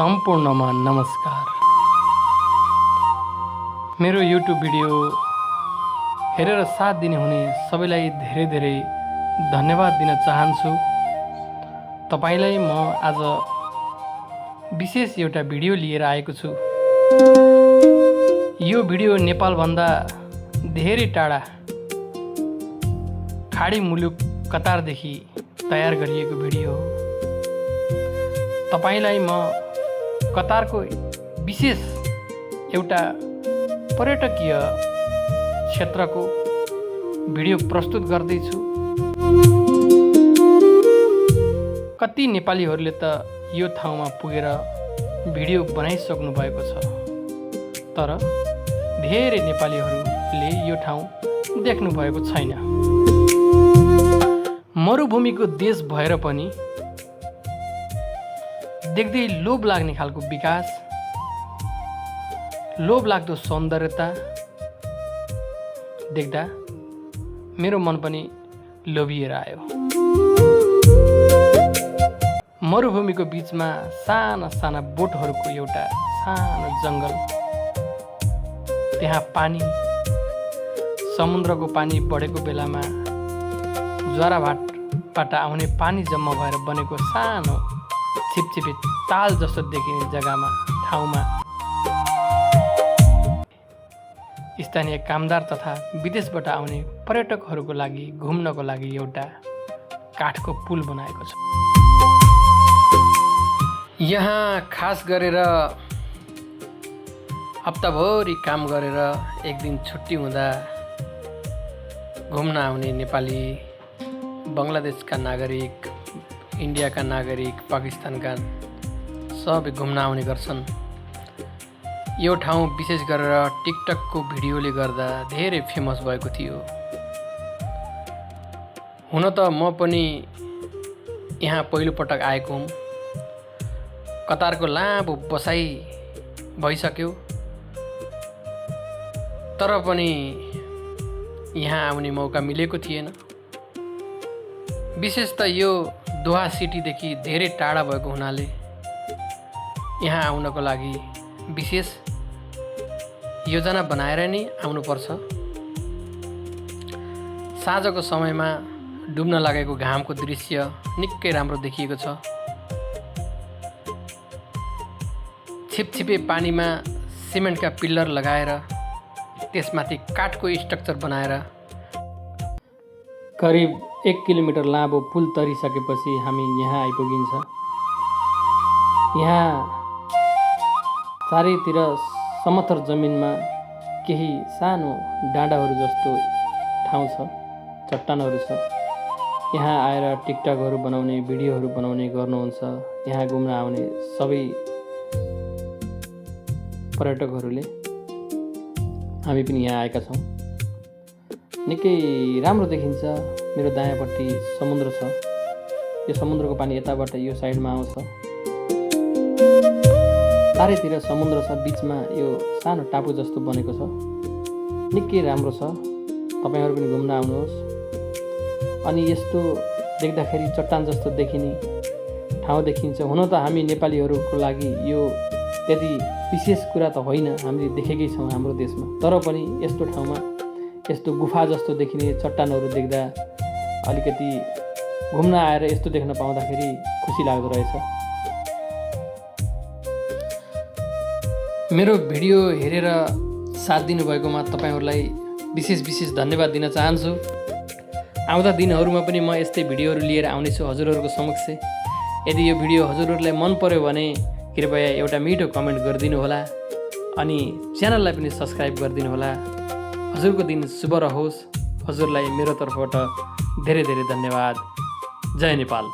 सम्पूर्णमा नमस्कार। मेरो युट्युब भिडियो हेरेर साथ दिने हुने सबैलाई धेरै धेरै धन्यवाद दिन चाहन्छु। तपाईलाई म आज विशेष एउटा भिडियो लिएर आएको छु। यो भिडियो नेपालभन्दा धेरै टाढा खाडी मुलुक कतारदेखि तयार गरिएको भिडियो हो। तपाईलाई म कतारको विशेष एउटा पर्यटकीय क्षेत्रको भिडियो प्रस्तुत गर्दैछु। कति नेपालीहरूले त यो ठाउँमा पुगेर भिडियो बनाइसक्नु भएको छ, तर धेरै नेपालीहरूले यो ठाउँ देख्नु भएको छैन। मरुभूमिको देश भएर पनि देख्दै लोभ लाग्ने खालको विकास, लोभ लाग्दो सौन्दर्यता देख्दा मेरो मन पनि लोभिएर आयो। मरुभूमिको बीचमा साना साना बोटहरूको एउटा सानो जङ्गल, त्यहाँ पानी, समुद्रको पानी बढेको बेलामा ज्वाराभाटबाट आउने पानी जम्मा भएर बनेको सानो छिपछिपे ताल जस्तो देखिने जग्गामा, ठाउँमा स्थानीय कामदार तथा विदेशबाट आउने पर्यटकहरूको लागि घुम्नको लागि एउटा काठको पुल बनाएको छ। यहाँ खास गरेर हप्ताभरि काम गरेर एक दिन छुट्टी हुँदा घुम्न आउने नेपाली, बङ्गलादेशका नागरिक, इन्डियाका नागरिक, पाकिस्तानका सबै घुम्न आउने गर्छन्। यो ठाउँ विशेष गरेर टिकटकको भिडियोले गर्दा धेरै फेमस भएको थियो। हुन त म पनि यहाँ पहिलोपटक आएको हुँ। कतारको लामो बसाइ भइसक्यो, तर पनि यहाँ आउने मौका मिलेको थिएन। विशेष त यो दोहा सिटीदेखि धेरै टाढा भएको हुनाले यहाँ आउनको लागि विशेष योजना बनाएर नै आउनुपर्छ। साँझको समयमा डुब्न लागेको घामको दृश्य निकै राम्रो देखिएको छ। छिपछिपे पानीमा सिमेन्टका पिल्लर लगाएर त्यसमाथि काठको स्ट्रक्चर बनाएर करिब 1 किलोमिटर लामो पुल तरिसकेपछि हामी यहाँ आइपुगिन्छ। यहाँ चारैतिर समथर जमिनमा केही सानो डाँडाहरू जस्तो ठाउँ छ, चट्टानहरू छ। यहाँ आएर टिकटकहरू बनाउने, भिडियोहरू बनाउने गर्नुहुन्छ। यहाँ घुम्न आउने सबै पर्यटकहरूले हामी पनि यहाँ आएका छौँ। निकै राम्रो देखिन्छ। मेरो दायाँपट्टि समुद्र छ। यो समुद्रको पानी यताबाट यो साइडमा आउँछ। चारैतिर समुद्र छ, बिचमा यो सानो टापु जस्तो बनेको छ। निकै राम्रो छ। तपाईँहरू पनि घुम्न आउनुहोस्। अनि यस्तो देख्दाखेरि चट्टान जस्तो देखिने ठाउँ देखिन्छ। हुन त हामी नेपालीहरूको लागि यो त्यति विशेष कुरा त होइन, हामीले देखेकै छौँ हाम्रो देशमा, तर पनि यस्तो ठाउँमा यस्तो गुफा जस्तो देखिने चट्टानहरू देख्दा अलिकति घुम्न आएर यस्तो देख्न पाउँदाखेरि खुसी लाग्दो रहेछ। मेरो भिडियो हेरेर साथ दिनुभएकोमा तपाईँहरूलाई विशेष धन्यवाद दिन चाहन्छु। आउँदा दिनहरूमा पनि म यस्तै भिडियोहरू लिएर आउनेछु हजुरहरूको समक्ष। यदि यो भिडियो हजुरहरूलाई मन पर्यो भने कृपया एउटा मिठो कमेन्ट गरिदिनु होला अनि च्यानललाई पनि सब्सक्राइब गरिदिनु होला। हजुरको दिन शुभ रहोस्। हजुरलाई मेरो तर्फबाट धेरै धेरै धन्यवाद। जय नेपाल।